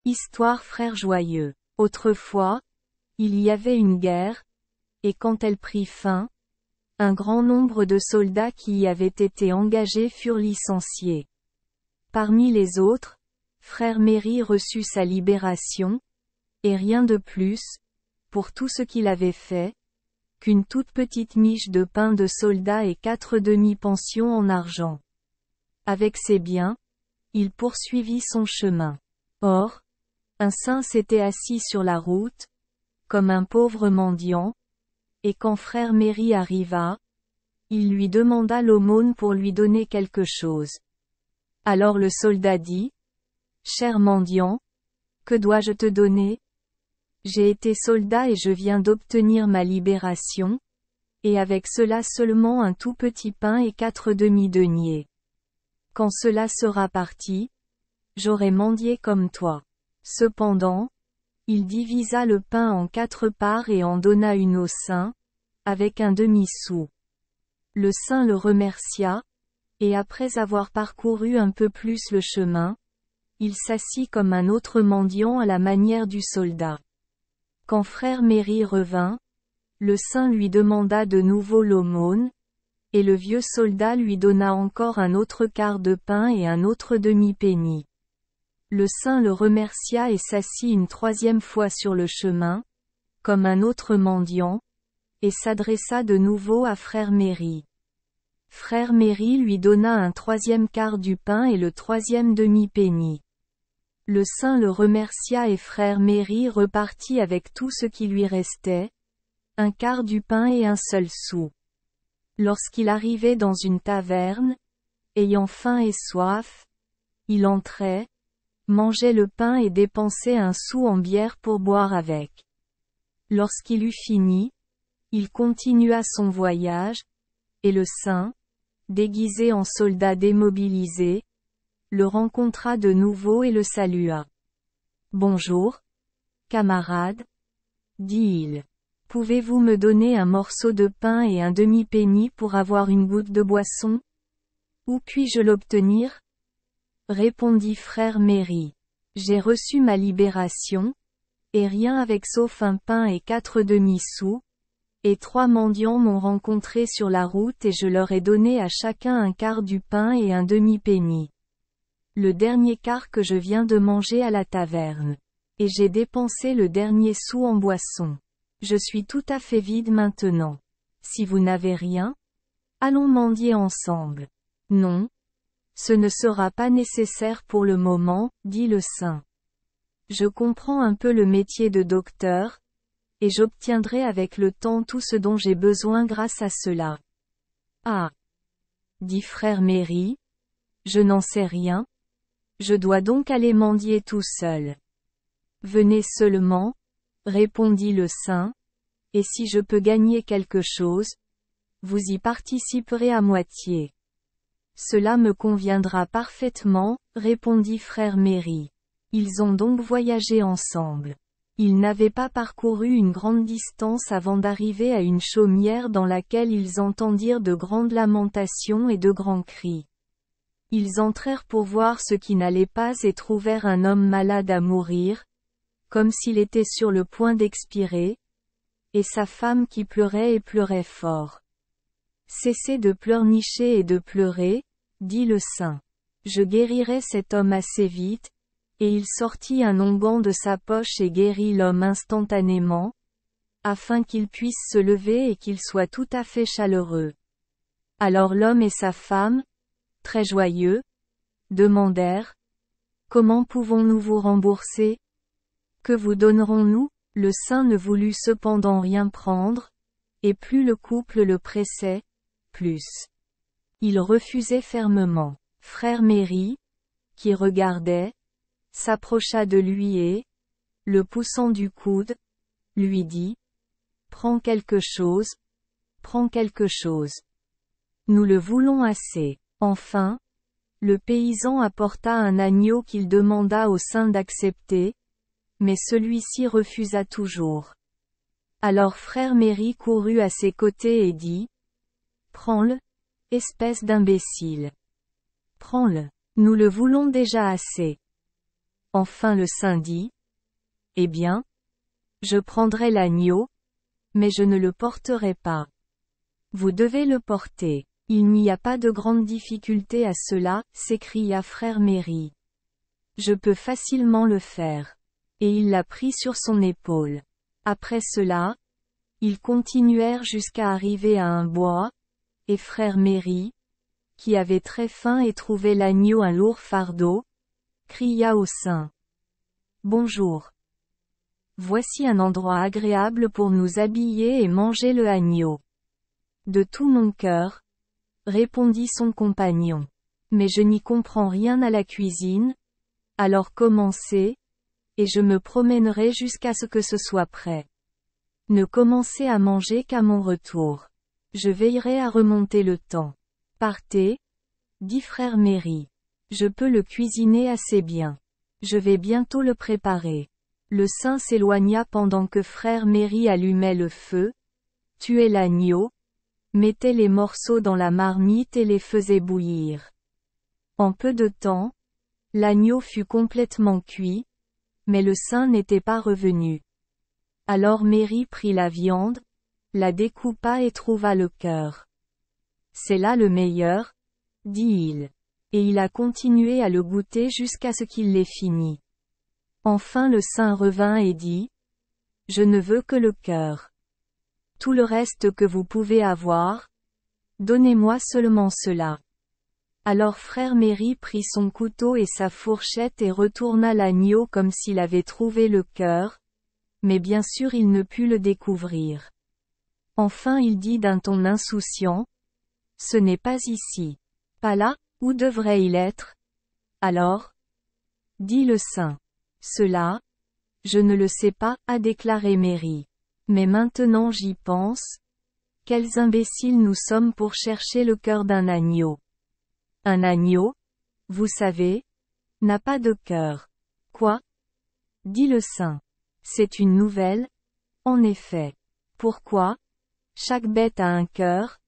Histoire frère joyeux. Autrefois, il y avait une guerre, et quand elle prit fin, un grand nombre de soldats qui y avaient été engagés furent licenciés. Parmi les autres, frère Méry reçut sa libération, et rien de plus, pour tout ce qu'il avait fait, qu'une toute petite miche de pain de soldat et 4 demi-pensions en argent. Avec ses biens, il poursuivit son chemin. Or, un saint s'était assis sur la route, comme un pauvre mendiant, et quand frère Méry arriva, il lui demanda l'aumône pour lui donner quelque chose. Alors le soldat dit, « Cher mendiant, que dois-je te donner? J'ai été soldat et je viens d'obtenir ma libération, et avec cela seulement un tout petit pain et 4 demi-deniers. Quand cela sera parti, j'aurai mendié comme toi. » Cependant, il divisa le pain en 4 parts et en donna une au saint, avec un demi-sou. Le saint le remercia, et après avoir parcouru un peu plus le chemin, il s'assit comme un autre mendiant à la manière du soldat. Quand frère Méry revint, le saint lui demanda de nouveau l'aumône, et le vieux soldat lui donna encore un autre quart de pain et un autre demi-penny. Le saint le remercia et s'assit une 3e fois sur le chemin, comme un autre mendiant, et s'adressa de nouveau à frère Méry. Frère Méry lui donna un 3e quart du pain et le 3e demi-penny. Le saint le remercia et frère Méry repartit avec tout ce qui lui restait, un quart du pain et un seul sou. Lorsqu'il arrivait dans une taverne, ayant faim et soif, il entrait, mangeait le pain et dépensait un sou en bière pour boire avec. Lorsqu'il eut fini, il continua son voyage, et le saint, déguisé en soldat démobilisé, le rencontra de nouveau et le salua. « Bonjour, camarade, dit-il. Pouvez-vous me donner un morceau de pain et un demi-penny pour avoir une goutte de boisson? Où puis-je l'obtenir? Répondit frère Méry. J'ai reçu ma libération, et rien avec sauf un pain et 4 demi-sous, et 3 mendiants m'ont rencontré sur la route et je leur ai donné à chacun un quart du pain et un demi-penny. Le dernier quart que je viens de manger à la taverne. Et j'ai dépensé le dernier sou en boisson. Je suis tout à fait vide maintenant. Si vous n'avez rien, allons mendier ensemble. Non, ce ne sera pas nécessaire pour le moment, dit le saint. Je comprends un peu le métier de docteur, et j'obtiendrai avec le temps tout ce dont j'ai besoin grâce à cela. Ah! Dit frère Méry, je n'en sais rien. Je dois donc aller mendier tout seul. Venez seulement, répondit le saint, et si je peux gagner quelque chose, vous y participerez à moitié. Cela me conviendra parfaitement, répondit frère Méry. Ils ont donc voyagé ensemble. Ils n'avaient pas parcouru une grande distance avant d'arriver à une chaumière dans laquelle ils entendirent de grandes lamentations et de grands cris. Ils entrèrent pour voir ce qui n'allait pas et trouvèrent un homme malade à mourir, comme s'il était sur le point d'expirer, et sa femme qui pleurait et pleurait fort. Cessez de pleurnicher et de pleurer, dit le saint. Je guérirai cet homme assez vite, et il sortit un onguent de sa poche et guérit l'homme instantanément, afin qu'il puisse se lever et qu'il soit tout à fait chaleureux. Alors l'homme et sa femme, très joyeux, demandèrent, « Comment pouvons-nous vous rembourser? Que vous donnerons-nous » Le saint ne voulut cependant rien prendre, et plus le couple le pressait, plus il refusait fermement. Frère Méry, qui regardait, s'approcha de lui et, le poussant du coude, lui dit, « Prends quelque chose, prends quelque chose. Nous le voulons assez. » Enfin, le paysan apporta un agneau qu'il demanda au saint d'accepter, mais celui-ci refusa toujours. Alors frère Méry courut à ses côtés et dit, « Prends-le, espèce d'imbécile. Prends-le, nous le voulons déjà assez. » Enfin le saint dit, « Eh bien, je prendrai l'agneau, mais je ne le porterai pas. Vous devez le porter. » Il n'y a pas de grande difficulté à cela, s'écria frère Méry. Je peux facilement le faire. Et il l'a pris sur son épaule. Après cela, ils continuèrent jusqu'à arriver à un bois, et frère Méry, qui avait très faim et trouvait l'agneau un lourd fardeau, cria au saint. Bonjour. Voici un endroit agréable pour nous habiller et manger le agneau. De tout mon cœur, répondit son compagnon. Mais je n'y comprends rien à la cuisine, alors commencez, et je me promènerai jusqu'à ce que ce soit prêt. Ne commencez à manger qu'à mon retour. Je veillerai à remonter le temps. Partez, dit frère Méry. Je peux le cuisiner assez bien. Je vais bientôt le préparer. Le saint s'éloigna pendant que frère Méry allumait le feu, tuait l'agneau, mettait les morceaux dans la marmite et les faisait bouillir. En peu de temps, l'agneau fut complètement cuit, mais le saint n'était pas revenu. Alors Méry prit la viande, la découpa et trouva le cœur. C'est là le meilleur, dit-il. Et il a continué à le goûter jusqu'à ce qu'il l'ait fini. Enfin le saint revint et dit, « Je ne veux que le cœur. Tout le reste que vous pouvez avoir, donnez-moi seulement cela. » Alors frère Méry prit son couteau et sa fourchette et retourna l'agneau comme s'il avait trouvé le cœur, mais bien sûr il ne put le découvrir. Enfin il dit d'un ton insouciant, « Ce n'est pas ici. Pas là, où devrait-il être? » Alors, dit le saint. Cela, je ne le sais pas, a déclaré Méry. Mais maintenant j'y pense. Quels imbéciles nous sommes pour chercher le cœur d'un agneau. Un agneau, vous savez, n'a pas de cœur. Quoi? Dit le saint. C'est une nouvelle? En effet. Pourquoi? Chaque bête a un cœur.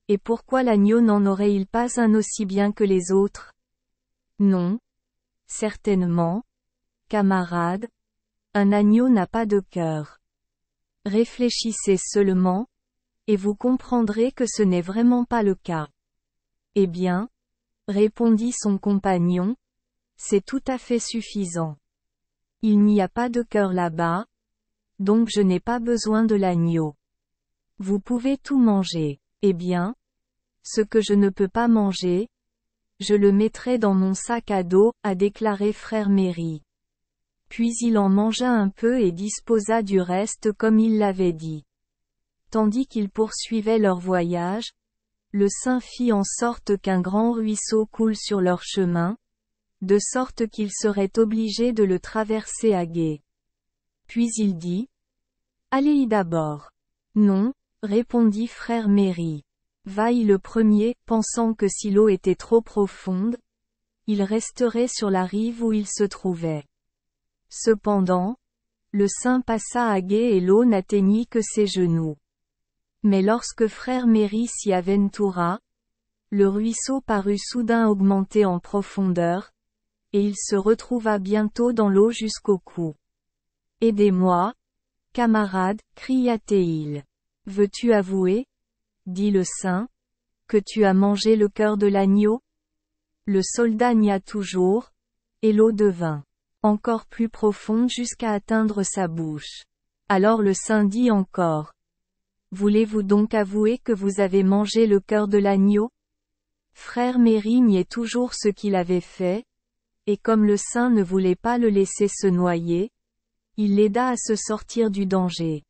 Et pourquoi l'agneau n'en aurait-il pas un aussi bien que les autres? Non. Certainement. Camarades. Un agneau n'a pas de cœur. Réfléchissez seulement, et vous comprendrez que ce n'est vraiment pas le cas. Eh bien, répondit son compagnon, c'est tout à fait suffisant. Il n'y a pas de cœur là-bas, donc je n'ai pas besoin de l'agneau. Vous pouvez tout manger. Eh bien, ce que je ne peux pas manger, je le mettrai dans mon sac à dos, a déclaré frère Méry. Puis il en mangea un peu et disposa du reste comme il l'avait dit. Tandis qu'ils poursuivaient leur voyage, le saint fit en sorte qu'un grand ruisseau coule sur leur chemin, de sorte qu'ils seraient obligés de le traverser à gué. Puis il dit, « Allez-y d'abord. » Non, répondit frère Méry. Va-y le premier, pensant que si l'eau était trop profonde, il resterait sur la rive où il se trouvait. Cependant, le saint passa à gué et l'eau n'atteignit que ses genoux. Mais lorsque frère Méry s'y aventura, le ruisseau parut soudain augmenter en profondeur, et il se retrouva bientôt dans l'eau jusqu'au cou. « Aidez-moi, camarade, cria-t-il. Veux-tu avouer, dit le saint, que tu as mangé le cœur de l'agneau? » Le soldat nia toujours, et l'eau devint encore plus profonde jusqu'à atteindre sa bouche. Alors le saint dit encore, « Voulez-vous donc avouer que vous avez mangé le cœur de l'agneau? » Frère Méry niait toujours ce qu'il avait fait, et comme le saint ne voulait pas le laisser se noyer, il l'aida à se sortir du danger.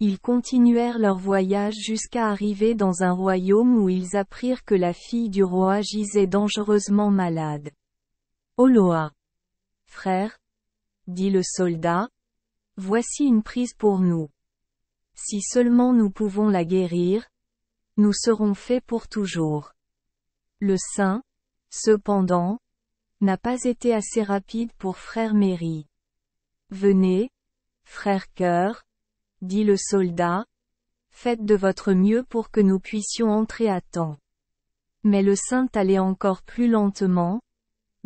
Ils continuèrent leur voyage jusqu'à arriver dans un royaume où ils apprirent que la fille du roi gisait dangereusement malade. « Oloa! Frère, dit le soldat, voici une prise pour nous. Si seulement nous pouvons la guérir, nous serons faits pour toujours. » Le saint, cependant, n'a pas été assez rapide pour frère Méry. « Venez, frère cœur, dit le soldat, faites de votre mieux pour que nous puissions entrer à temps. » Mais le saint allait encore plus lentement,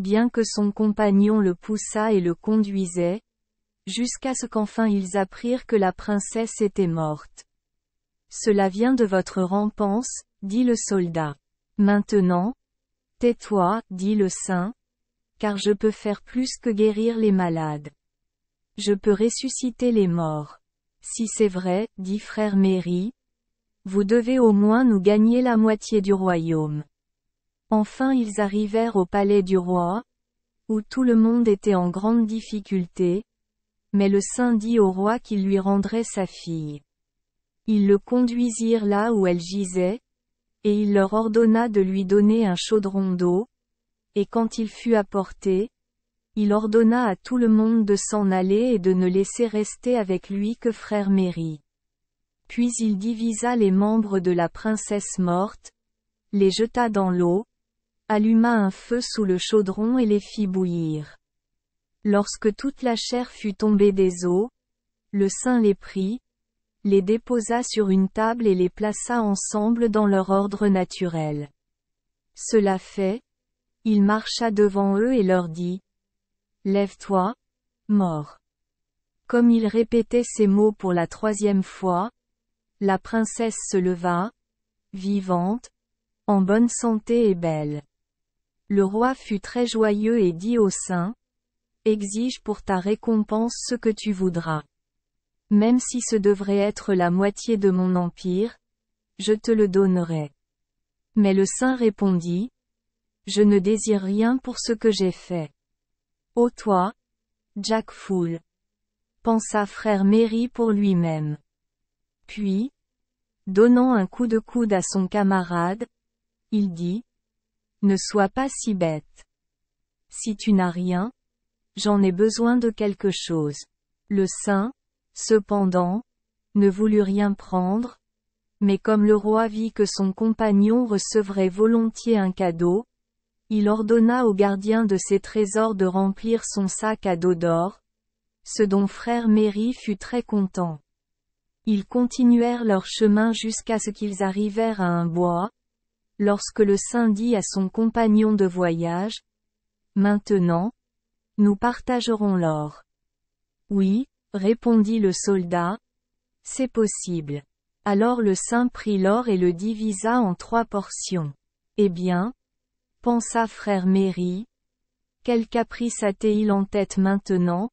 bien que son compagnon le poussât et le conduisait, jusqu'à ce qu'enfin ils apprirent que la princesse était morte. Cela vient de votre rampance, dit le soldat. Maintenant, tais-toi, dit le saint, car je peux faire plus que guérir les malades. Je peux ressusciter les morts. Si c'est vrai, dit frère Méry, vous devez au moins nous gagner la moitié du royaume. Enfin ils arrivèrent au palais du roi, où tout le monde était en grande difficulté, mais le saint dit au roi qu'il lui rendrait sa fille. Ils le conduisirent là où elle gisait, et il leur ordonna de lui donner un chaudron d'eau, et quand il fut apporté, il ordonna à tout le monde de s'en aller et de ne laisser rester avec lui que frère Méry. Puis il divisa les membres de la princesse morte, les jeta dans l'eau, alluma un feu sous le chaudron et les fit bouillir. Lorsque toute la chair fut tombée des os, le saint les prit, les déposa sur une table et les plaça ensemble dans leur ordre naturel. Cela fait, il marcha devant eux et leur dit: Lève-toi, mort. Comme il répétait ces mots pour la 3e fois, la princesse se leva, vivante, en bonne santé et belle. Le roi fut très joyeux et dit au saint: Exige pour ta récompense ce que tu voudras. Même si ce devrait être la moitié de mon empire, je te le donnerai. Mais le saint répondit: Je ne désire rien pour ce que j'ai fait. Ô toi, Jack Fool, pensa frère Méry pour lui-même. Puis, donnant un coup de coude à son camarade, il dit: Ne sois pas si bête. Si tu n'as rien, j'en ai besoin de quelque chose. Le saint, cependant, ne voulut rien prendre, mais comme le roi vit que son compagnon recevrait volontiers un cadeau, il ordonna au gardien de ses trésors de remplir son sac à dos d'or, ce dont frère Méry fut très content. Ils continuèrent leur chemin jusqu'à ce qu'ils arrivèrent à un bois, lorsque le saint dit à son compagnon de voyage: Maintenant, nous partagerons l'or. Oui, répondit le soldat, c'est possible. Alors le saint prit l'or et le divisa en 3 portions. Eh bien, pensa frère Méry, quel caprice a-t-il en tête maintenant,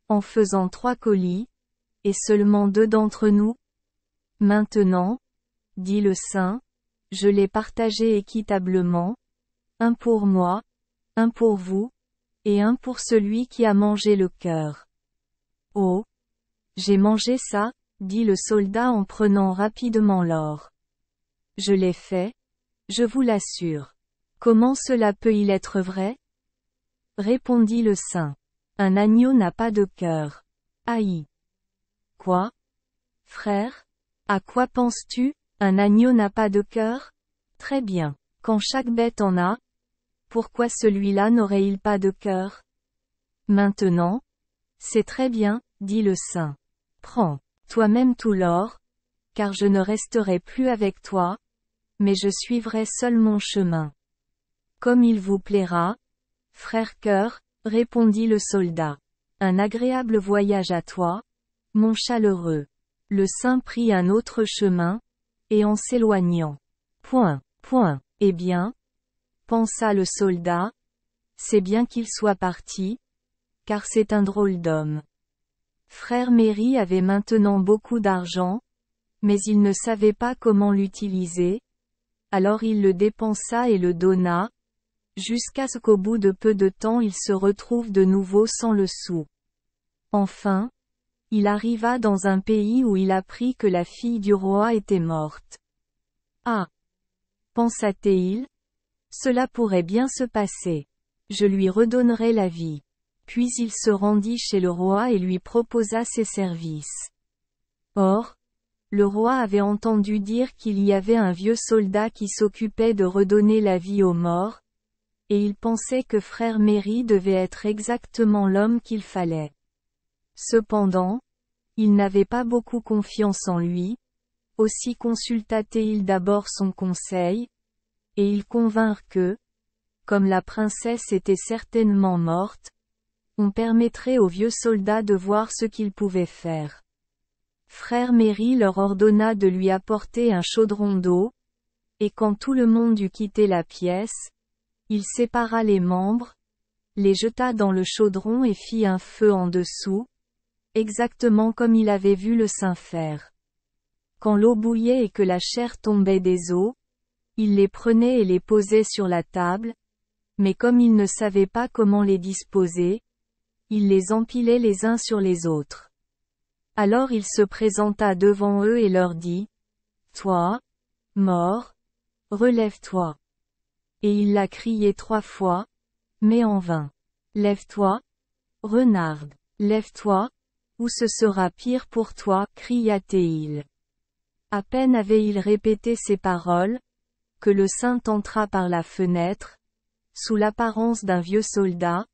en faisant 3 colis, et seulement 2 d'entre nous? Maintenant, dit le saint, je l'ai partagé équitablement, un pour moi, un pour vous, et un pour celui qui a mangé le cœur. Oh! J'ai mangé ça, dit le soldat en prenant rapidement l'or. Je l'ai fait, je vous l'assure. Comment cela peut-il être vrai? Répondit le saint. Un agneau n'a pas de cœur. Aïe! Quoi? Frère? À quoi penses-tu? Un agneau n'a pas de cœur? Très bien. Quand chaque bête en a, pourquoi celui-là n'aurait-il pas de cœur? Maintenant, c'est très bien, dit le saint. Prends, toi-même tout l'or, car je ne resterai plus avec toi, mais je suivrai seul mon chemin. Comme il vous plaira, frère cœur, répondit le soldat. Un agréable voyage à toi, mon chaleureux. Le saint prit un autre chemin, et en s'éloignant. Eh bien, pensa le soldat, c'est bien qu'il soit parti, car c'est un drôle d'homme. Frère Méry avait maintenant beaucoup d'argent, mais il ne savait pas comment l'utiliser, alors il le dépensa et le donna, jusqu'à ce qu'au bout de peu de temps il se retrouve de nouveau sans le sou. Enfin, il arriva dans un pays où il apprit que la fille du roi était morte. Ah! Pensa-t-il, cela pourrait bien se passer. Je lui redonnerai la vie. Puis il se rendit chez le roi et lui proposa ses services. Or, le roi avait entendu dire qu'il y avait un vieux soldat qui s'occupait de redonner la vie aux morts, et il pensait que frère Méry devait être exactement l'homme qu'il fallait. Cependant, il n'avait pas beaucoup confiance en lui, aussi consulta-t-il d'abord son conseil, et ils convinrent que, Comme la princesse était certainement morte, on permettrait aux vieux soldats de voir ce qu'ils pouvaient faire. Frère Méry leur ordonna de lui apporter un chaudron d'eau, et quand tout le monde eut quitté la pièce, il sépara les membres, les jeta dans le chaudron et fit un feu en dessous, exactement comme il avait vu le saint faire. Quand l'eau bouillait et que la chair tombait des os, il les prenait et les posait sur la table, mais comme il ne savait pas comment les disposer, il les empilait les uns sur les autres. Alors il se présenta devant eux et leur dit, « Toi, mort, relève-toi. » Et il l'a crié 3 fois, mais en vain. « Lève-toi, renarde, lève-toi, ou ce sera pire pour toi, cria-t-il. » À peine avait-il répété ces paroles, que le saint entra par la fenêtre, sous l'apparence d'un vieux soldat,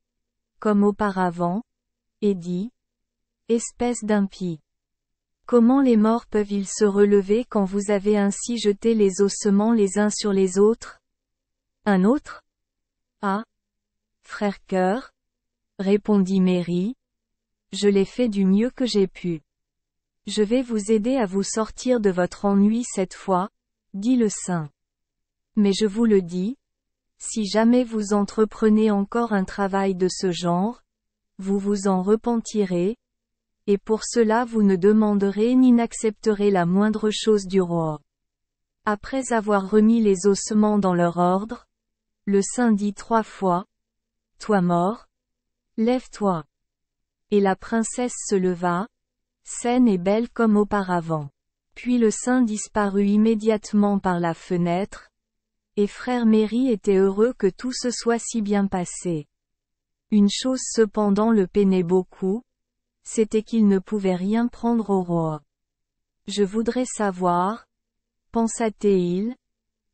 comme auparavant, et dit, « Espèce d'impie! Comment les morts peuvent-ils se relever quand vous avez ainsi jeté les ossements les uns sur les autres? » Un autre? Ah! Frère Cœur, répondit Méry, je l'ai fait du mieux que j'ai pu. Je vais vous aider à vous sortir de votre ennui cette fois, dit le saint. Mais je vous le dis, si jamais vous entreprenez encore un travail de ce genre, vous vous en repentirez, et pour cela vous ne demanderez ni n'accepterez la moindre chose du roi. Après avoir remis les ossements dans leur ordre, le saint dit 3 fois, « Toi mort, lève-toi. » Et la princesse se leva, saine et belle comme auparavant. Puis le saint disparut immédiatement par la fenêtre, et frère Méry était heureux que tout se soit si bien passé. Une chose cependant le peinait beaucoup, c'était qu'il ne pouvait rien prendre au roi. Je voudrais savoir, pensa-t-il,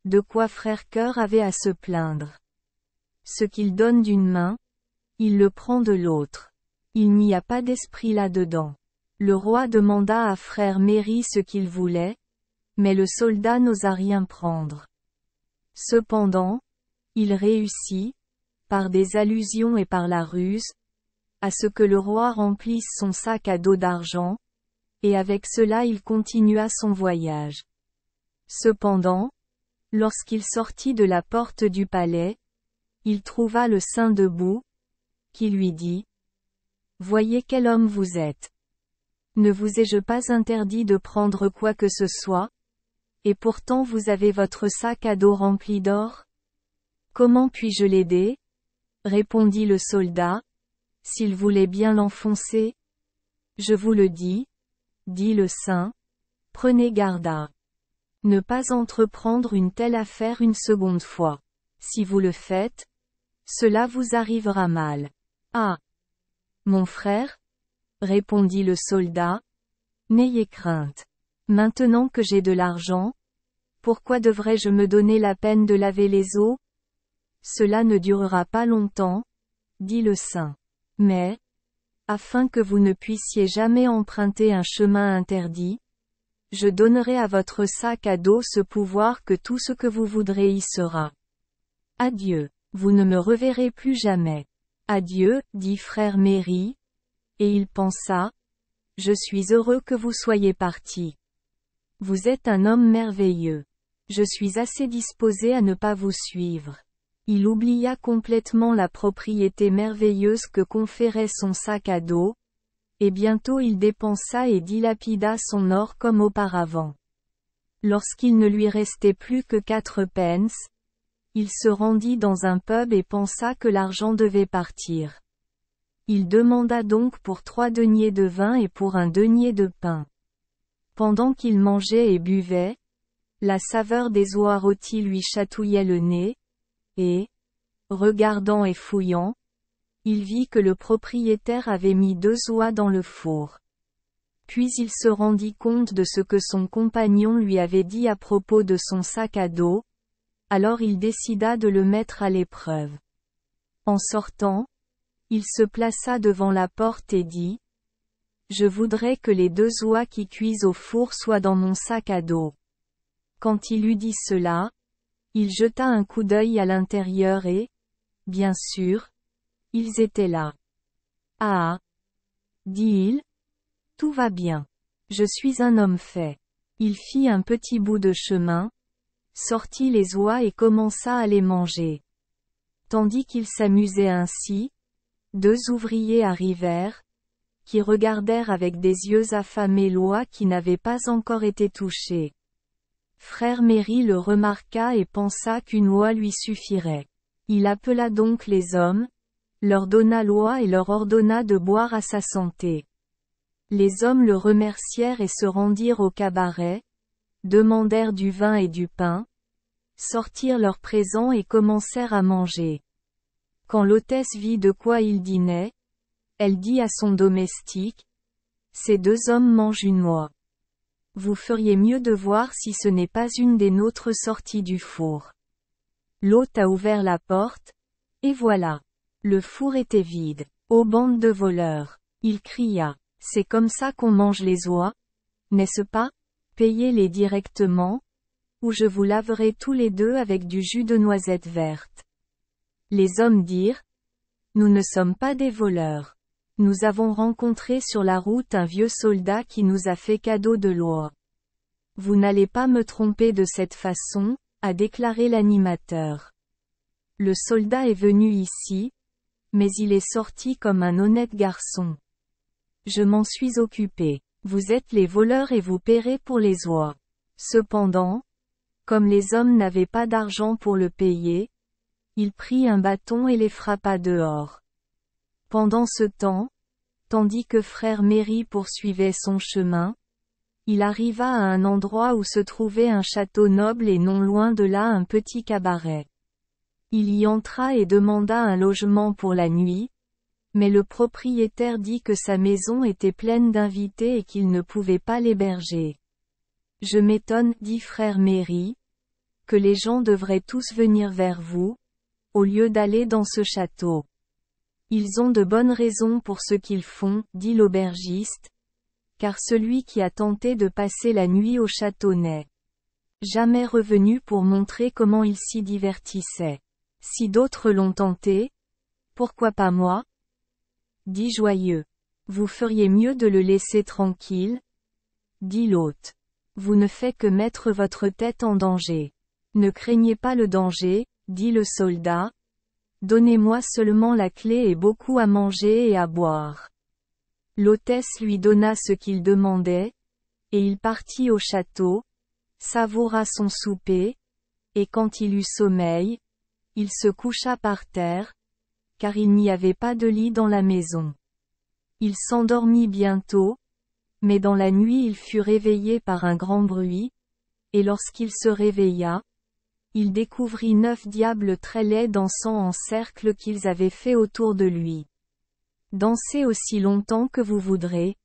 de quoi frère Cœur avait à se plaindre. Ce qu'il donne d'une main, il le prend de l'autre. Il n'y a pas d'esprit là-dedans. Le roi demanda à frère Méry ce qu'il voulait, mais le soldat n'osa rien prendre. Cependant, il réussit, par des allusions et par la ruse, à ce que le roi remplisse son sac à dos d'argent, et avec cela il continua son voyage. Cependant, lorsqu'il sortit de la porte du palais, il trouva le saint debout, qui lui dit, « Voyez quel homme vous êtes. Ne vous ai-je pas interdit de prendre quoi que ce soit? Et pourtant vous avez votre sac à dos rempli d'or? Comment puis-je l'aider? » répondit le soldat, « s'il voulait bien l'enfoncer. » Je vous le dis, dit le saint, prenez garde à ne pas entreprendre une telle affaire une seconde fois. Si vous le faites, cela vous arrivera mal. Ah! Mon frère? Répondit le soldat, n'ayez crainte. Maintenant que j'ai de l'argent, pourquoi devrais-je me donner la peine de laver les os? Cela ne durera pas longtemps, dit le saint. Mais, afin que vous ne puissiez jamais emprunter un chemin interdit, je donnerai à votre sac à dos ce pouvoir que tout ce que vous voudrez y sera. Adieu, vous ne me reverrez plus jamais. Adieu, dit frère Méry, et il pensa, je suis heureux que vous soyez parti. Vous êtes un homme merveilleux. Je suis assez disposé à ne pas vous suivre. Il oublia complètement la propriété merveilleuse que conférait son sac à dos, et bientôt il dépensa et dilapida son or comme auparavant. Lorsqu'il ne lui restait plus que 4 pence, il se rendit dans un pub et pensa que l'argent devait partir. Il demanda donc pour 3 deniers de vin et pour 1 denier de pain. Pendant qu'il mangeait et buvait, la saveur des oies rôties lui chatouillait le nez, et, regardant et fouillant, il vit que le propriétaire avait mis 2 oies dans le four. Puis il se rendit compte de ce que son compagnon lui avait dit à propos de son sac à dos, alors il décida de le mettre à l'épreuve. En sortant, il se plaça devant la porte et dit, « Je voudrais que les 2 oies qui cuisent au four soient dans mon sac à dos. » Quand il eut dit cela, il jeta un coup d'œil à l'intérieur et, Bien sûr. Ils étaient là. Ah. Dit-il. Tout va bien. Je suis un homme fait. Il fit un petit bout de chemin, sortit les oies et commença à les manger. Tandis qu'il s'amusait ainsi, deux ouvriers arrivèrent, qui regardèrent avec des yeux affamés l'oie qui n'avait pas encore été touchée. Frère Méry le remarqua et pensa qu'une oie lui suffirait. Il appela donc les hommes, leur donna l'oie et leur ordonna de boire à sa santé. Les hommes le remercièrent et se rendirent au cabaret, demandèrent du vin et du pain, sortirent leurs présents et commencèrent à manger. Quand l'hôtesse vit de quoi ils dînaient, elle dit à son domestique, « Ces deux hommes mangent une oie. Vous feriez mieux de voir si ce n'est pas une des nôtres sorties du four. » L'hôte a ouvert la porte, et voilà. Le four était vide. Ô bande de voleurs! Il cria. C'est comme ça qu'on mange les oies, n'est-ce pas? Payez-les directement, ou je vous laverai tous les deux avec du jus de noisette verte. Les hommes dirent, nous ne sommes pas des voleurs. Nous avons rencontré sur la route un vieux soldat qui nous a fait cadeau de l'oie. Vous n'allez pas me tromper de cette façon, a déclaré l'animateur. Le soldat est venu ici, mais il est sorti comme un honnête garçon. Je m'en suis occupé. Vous êtes les voleurs et vous paierez pour les oies. Cependant, comme les hommes n'avaient pas d'argent pour le payer, il prit un bâton et les frappa dehors. Pendant ce temps, tandis que frère Méry poursuivait son chemin, il arriva à un endroit où se trouvait un château noble et non loin de là un petit cabaret. Il y entra et demanda un logement pour la nuit, mais le propriétaire dit que sa maison était pleine d'invités et qu'il ne pouvait pas l'héberger. Je m'étonne, dit frère Méry, que les gens devraient tous venir vers vous, au lieu d'aller dans ce château. Ils ont de bonnes raisons pour ce qu'ils font, dit l'aubergiste, car celui qui a tenté de passer la nuit au château n'est jamais revenu pour montrer comment il s'y divertissait. Si d'autres l'ont tenté, pourquoi pas moi? Dit Joyeux. Vous feriez mieux de le laisser tranquille, dit l'hôte. Vous ne faites que mettre votre tête en danger. Ne craignez pas le danger, dit le soldat. Donnez-moi seulement la clé et beaucoup à manger et à boire. L'hôtesse lui donna ce qu'il demandait, et il partit au château, savoura son souper, et quand il eut sommeil, il se coucha par terre, car il n'y avait pas de lit dans la maison. Il s'endormit bientôt, mais dans la nuit il fut réveillé par un grand bruit, et lorsqu'il se réveilla, il découvrit 9 diables très laids dansant en cercle qu'ils avaient fait autour de lui. Dansez aussi longtemps que vous voudrez,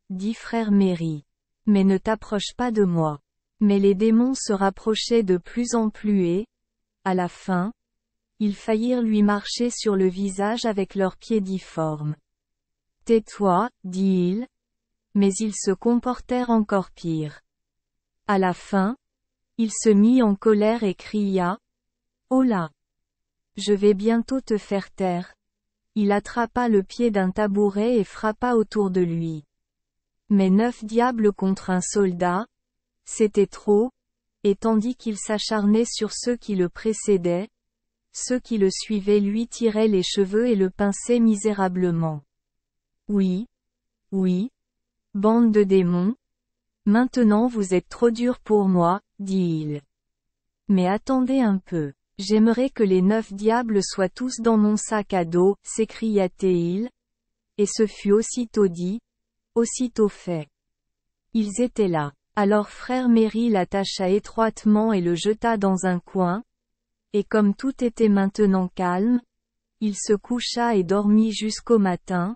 dit frère Méry. Mais ne t'approche pas de moi. Mais les démons se rapprochaient de plus en plus et, à la fin, ils faillirent lui marcher sur le visage avec leurs pieds difformes. Tais-toi, dit-il. Mais ils se comportèrent encore pire. À la fin, il se mit en colère et cria. Oh là! Je vais bientôt te faire taire. Il attrapa le pied d'un tabouret et frappa autour de lui. Mais 9 diables contre un soldat, c'était trop, et tandis qu'il s'acharnait sur ceux qui le précédaient, ceux qui le suivaient lui tiraient les cheveux et le pinçaient misérablement. Oui, oui, bande de démons, maintenant vous êtes trop durs pour moi, dit-il. Mais attendez un peu, j'aimerais que les 9 diables soient tous dans mon sac à dos, s'écria-t-il. Et ce fut aussitôt dit, aussitôt fait. Ils étaient là. Alors frère Méry l'attacha étroitement et le jeta dans un coin, et comme tout était maintenant calme, il se coucha et dormit jusqu'au matin,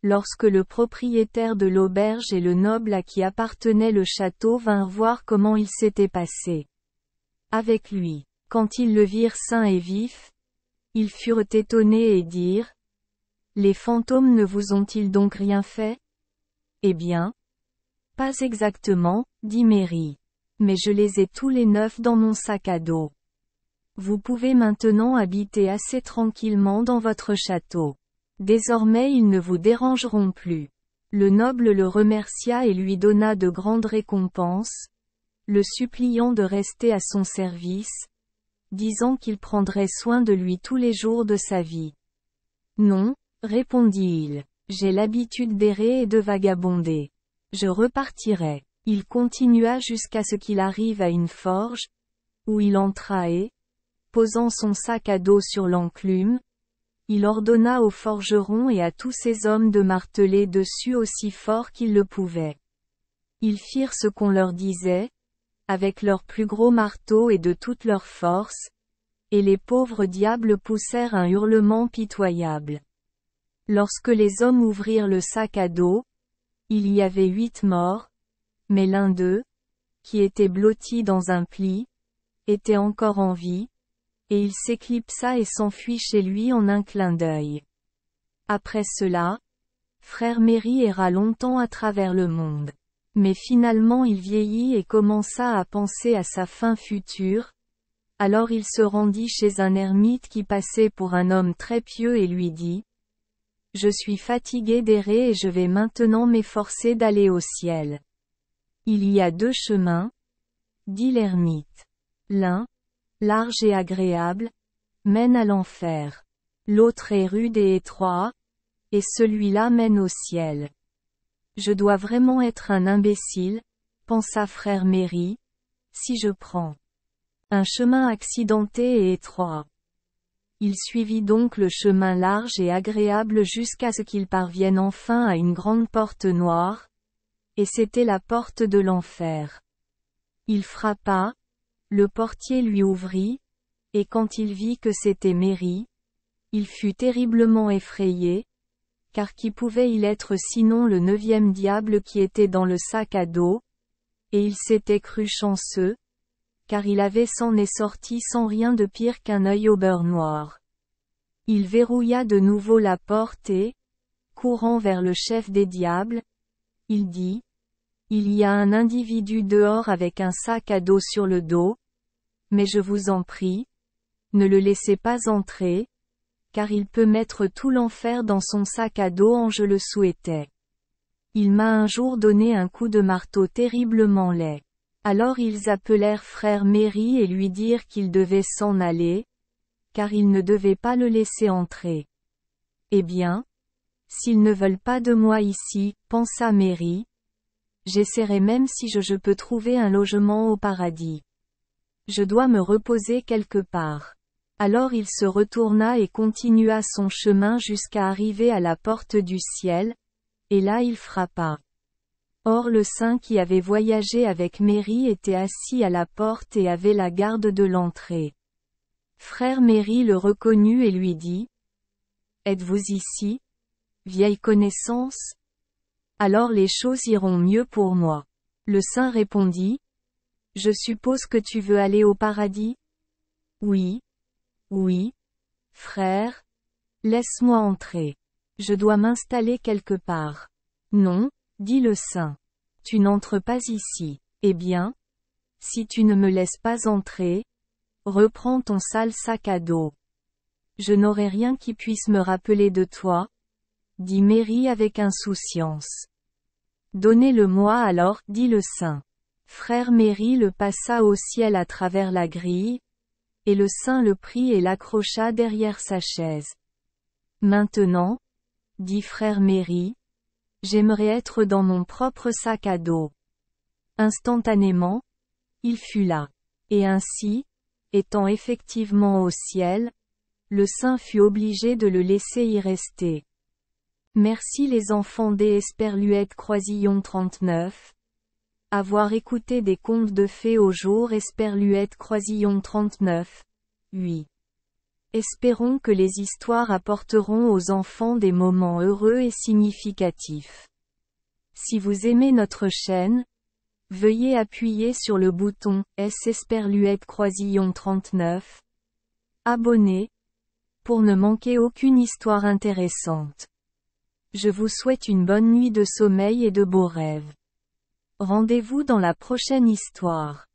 lorsque le propriétaire de l'auberge et le noble à qui appartenait le château vinrent voir comment il s'était passé avec lui. Quand ils le virent sain et vif, ils furent étonnés et dirent, « Les fantômes ne vous ont-ils donc rien fait? » Eh bien, pas exactement, dit Méry. Mais je les ai tous les 9 dans mon sac à dos. Vous pouvez maintenant habiter assez tranquillement dans votre château. Désormais ils ne vous dérangeront plus. Le noble le remercia et lui donna de grandes récompenses, le suppliant de rester à son service, disant qu'il prendrait soin de lui tous les jours de sa vie. Non, répondit-il, j'ai l'habitude d'errer et de vagabonder. Je repartirai. Il continua jusqu'à ce qu'il arrive à une forge, où il entra et, posant son sac à dos sur l'enclume, il ordonna au forgeron et à tous ses hommes de marteler dessus aussi fort qu'ils le pouvaient. Ils firent ce qu'on leur disait, avec leurs plus gros marteaux et de toute leur force, et les pauvres diables poussèrent un hurlement pitoyable. Lorsque les hommes ouvrirent le sac à dos, il y avait 8 morts, mais l'un d'eux, qui était blotti dans un pli, était encore en vie, et il s'éclipsa et s'enfuit chez lui en un clin d'œil. Après cela, frère Méry erra longtemps à travers le monde. Mais finalement il vieillit et commença à penser à sa fin future. Alors il se rendit chez un ermite qui passait pour un homme très pieux et lui dit: « Je suis fatigué d'errer et je vais maintenant m'efforcer d'aller au ciel. » « Il y a 2 chemins, dit l'ermite. L'un, large et agréable, mène à l'enfer. L'autre est rude et étroit, et celui-là mène au ciel. Je dois vraiment être un imbécile, pensa frère Méry, si je prends un chemin accidenté et étroit. Il suivit donc le chemin large et agréable jusqu'à ce qu'il parvienne enfin à une grande porte noire, et c'était la porte de l'enfer. Il frappa, le portier lui ouvrit, et quand il vit que c'était Méry, il fut terriblement effrayé, car qui pouvait-il être sinon le 9e diable qui était dans le sac à dos, et il s'était cru chanceux, car il avait s'en est sorti sans rien de pire qu'un œil au beurre noir. Il verrouilla de nouveau la porte et, courant vers le chef des diables, il dit: « Il y a un individu dehors avec un sac à dos sur le dos, mais je vous en prie, ne le laissez pas entrer, car il peut mettre tout l'enfer dans son sac à dos en je le souhaitais. Il m'a un jour donné un coup de marteau terriblement laid. » Alors ils appelèrent frère Méry et lui dirent qu'il devait s'en aller, car ils ne devaient pas le laisser entrer. Eh bien, s'ils ne veulent pas de moi ici, pensa Méry, j'essaierai même si je peux trouver un logement au paradis. Je dois me reposer quelque part. Alors il se retourna et continua son chemin jusqu'à arriver à la porte du ciel, et là il frappa. Or le saint qui avait voyagé avec Méry était assis à la porte et avait la garde de l'entrée. Frère Méry le reconnut et lui dit: « Êtes-vous ici, vieille connaissance? Alors les choses iront mieux pour moi. » Le saint répondit: « Je suppose que tu veux aller au paradis? » « Oui. Oui. Frère. Laisse-moi entrer. Je dois m'installer quelque part. » « Non, dit le saint. Tu n'entres pas ici. Eh bien, si tu ne me laisses pas entrer, reprends ton sale sac à dos. Je n'aurai rien qui puisse me rappeler de toi, dit Méry avec insouciance. Donnez-le-moi alors, dit le saint. Frère Méry le passa au ciel à travers la grille, et le saint le prit et l'accrocha derrière sa chaise. Maintenant, dit frère Méry, j'aimerais être dans mon propre sac à dos. Instantanément, il fut là. Et ainsi, étant effectivement au ciel, le saint fut obligé de le laisser y rester. Merci les enfants des Esperluette Croisillon 39. Avoir écouté des contes de fées au jour Esperluette Croisillon 39. 8. Espérons que les histoires apporteront aux enfants des moments heureux et significatifs. Si vous aimez notre chaîne, veuillez appuyer sur le bouton S Esperluette Croisillon 39. Abonner, pour ne manquer aucune histoire intéressante. Je vous souhaite une bonne nuit de sommeil et de beaux rêves. Rendez-vous dans la prochaine histoire.